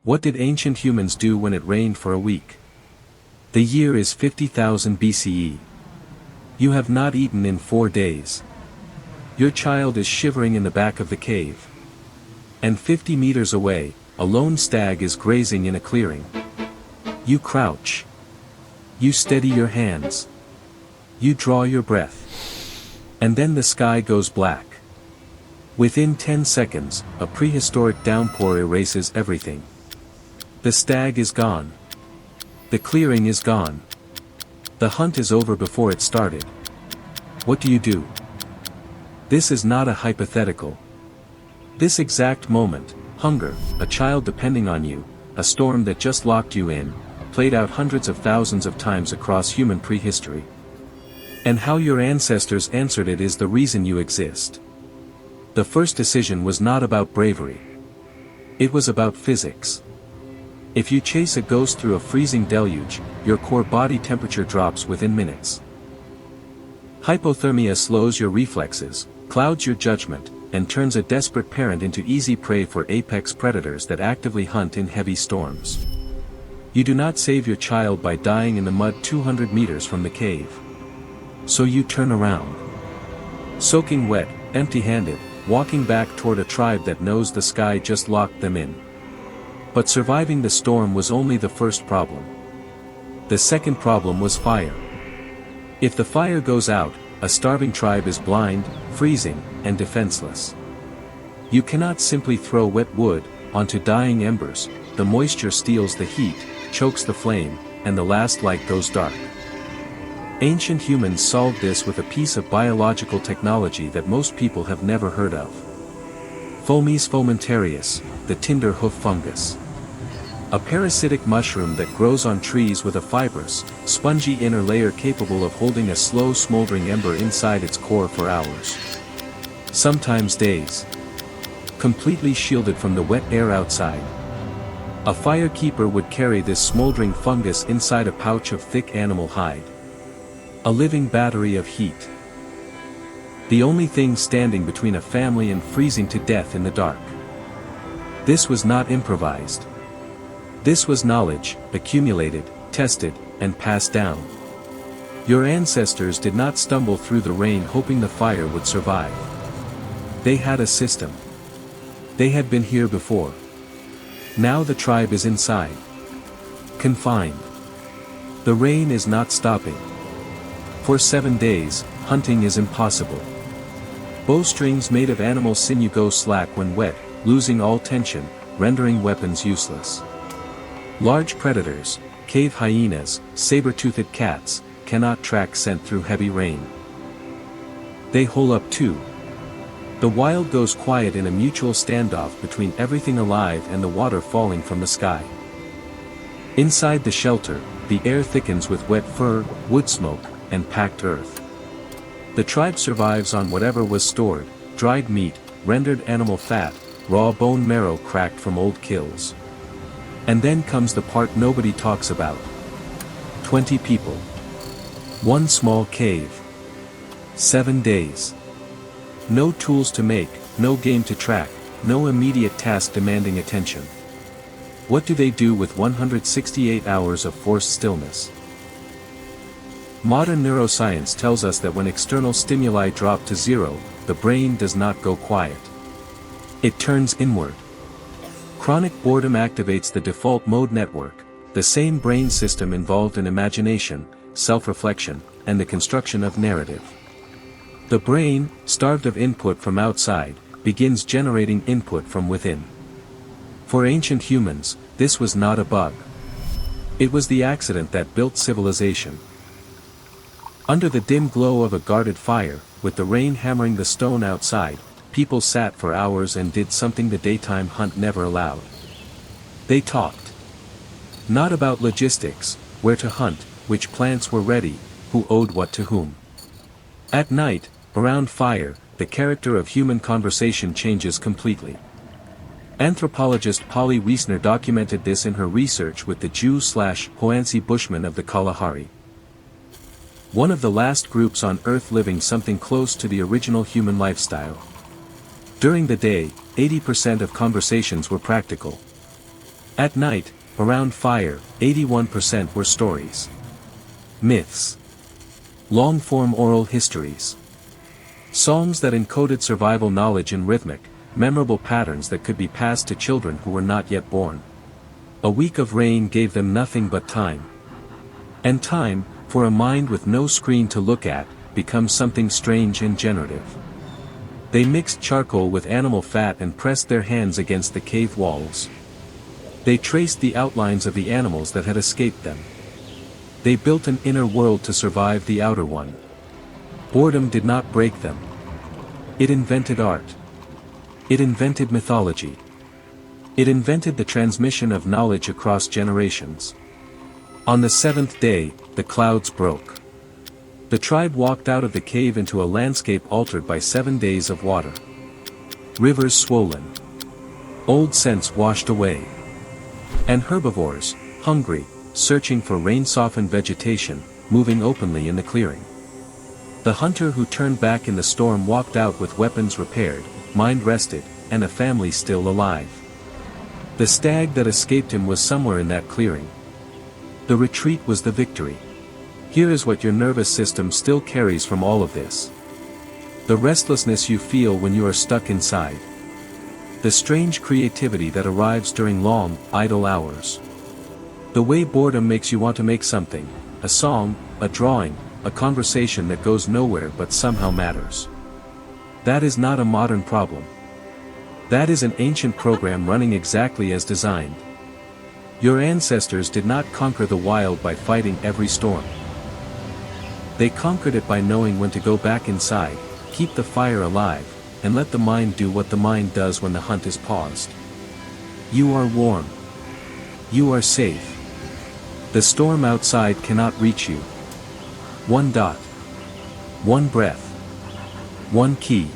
What did ancient humans do when it rained for a week? The year is 50,000 BCE. You have not eaten in 4 days. Your child is shivering in the back of the cave. And 50 meters away, a lone stag is grazing in a clearing. You crouch. You steady your hands. You draw your breath. And then the sky goes black. Within 10 seconds, a prehistoric downpour erases everything. The stag is gone. The clearing is gone. The hunt is over before it started. What do you do? This is not a hypothetical. This exact moment, hunger, a child depending on you, a storm that just locked you in, played out hundreds of thousands of times across human prehistory. And how your ancestors answered it is the reason you exist. The first decision was not about bravery. It was about physics. If you chase a ghost through a freezing deluge, your core body temperature drops within minutes. Hypothermia slows your reflexes, clouds your judgment, and turns a desperate parent into easy prey for apex predators that actively hunt in heavy storms. You do not save your child by dying in the mud 200 meters from the cave. So you turn around. Soaking wet, empty-handed, walking back toward a tribe that knows the sky just locked them in. But surviving the storm was only the first problem. The second problem was fire. If the fire goes out, a starving tribe is blind, freezing, and defenseless. You cannot simply throw wet wood onto dying embers. The moisture steals the heat, chokes the flame, and the last light goes dark. Ancient humans solved this with a piece of biological technology that most people have never heard of. Fomes fomentarius, the tinder hoof fungus. A parasitic mushroom that grows on trees with a fibrous, spongy inner layer capable of holding a slow smoldering ember inside its core for hours. Sometimes days. Completely shielded from the wet air outside. A firekeeper would carry this smoldering fungus inside a pouch of thick animal hide. A living battery of heat. The only thing standing between a family and freezing to death in the dark. This was not improvised. This was knowledge, accumulated, tested, and passed down. Your ancestors did not stumble through the rain hoping the fire would survive. They had a system. They had been here before. Now the tribe is inside. Confined. The rain is not stopping. For 7 days, hunting is impossible. Bowstrings made of animal sinew go slack when wet, losing all tension, rendering weapons useless. Large predators, cave hyenas, saber-toothed cats, cannot track scent through heavy rain. They hole up too. The wild goes quiet in a mutual standoff between everything alive and the water falling from the sky. Inside the shelter, the air thickens with wet fur, wood smoke, and packed earth. The tribe survives on whatever was stored, dried meat, rendered animal fat, raw bone marrow cracked from old kills. And then comes the part nobody talks about. 20 people. One small cave. 7 days. No tools to make, no game to track, no immediate task demanding attention. What do they do with 168 hours of forced stillness? Modern neuroscience tells us that when external stimuli drop to zero, the brain does not go quiet. It turns inward. Chronic boredom activates the default mode network, the same brain system involved in imagination, self-reflection, and the construction of narrative. The brain, starved of input from outside, begins generating input from within. For ancient humans, this was not a bug. It was the accident that built civilization. Under the dim glow of a guarded fire, with the rain hammering the stone outside, people sat for hours and did something the daytime hunt never allowed. They talked. Not about logistics, where to hunt, which plants were ready, who owed what to whom. At night, around fire, the character of human conversation changes completely. Anthropologist Polly Wiesner documented this in her research with the Jew/Hoansi Bushmen of the Kalahari. One of the last groups on Earth living something close to the original human lifestyle. During the day, 80% of conversations were practical. At night, around fire, 81% were stories. Myths. Long-form oral histories. Songs that encoded survival knowledge in rhythmic, memorable patterns that could be passed to children who were not yet born. A week of rain gave them nothing but time. And time, for a mind with no screen to look at, becomes something strange and generative. They mixed charcoal with animal fat and pressed their hands against the cave walls. They traced the outlines of the animals that had escaped them. They built an inner world to survive the outer one. Boredom did not break them. It invented art. It invented mythology. It invented the transmission of knowledge across generations. On the seventh day, the clouds broke. The tribe walked out of the cave into a landscape altered by 7 days of water. Rivers swollen. Old scents washed away. And herbivores, hungry, searching for rain-softened vegetation, moving openly in the clearing. The hunter who turned back in the storm walked out with weapons repaired, mind rested, and a family still alive. The stag that escaped him was somewhere in that clearing. The retreat was the victory. Here is what your nervous system still carries from all of this. The restlessness you feel when you are stuck inside. The strange creativity that arrives during long, idle hours. The way boredom makes you want to make something, a song, a drawing, a conversation that goes nowhere but somehow matters. That is not a modern problem. That is an ancient program running exactly as designed. Your ancestors did not conquer the wild by fighting every storm. They conquered it by knowing when to go back inside, keep the fire alive, and let the mind do what the mind does when the hunt is paused. You are warm. You are safe. The storm outside cannot reach you. One dot. One breath. One key.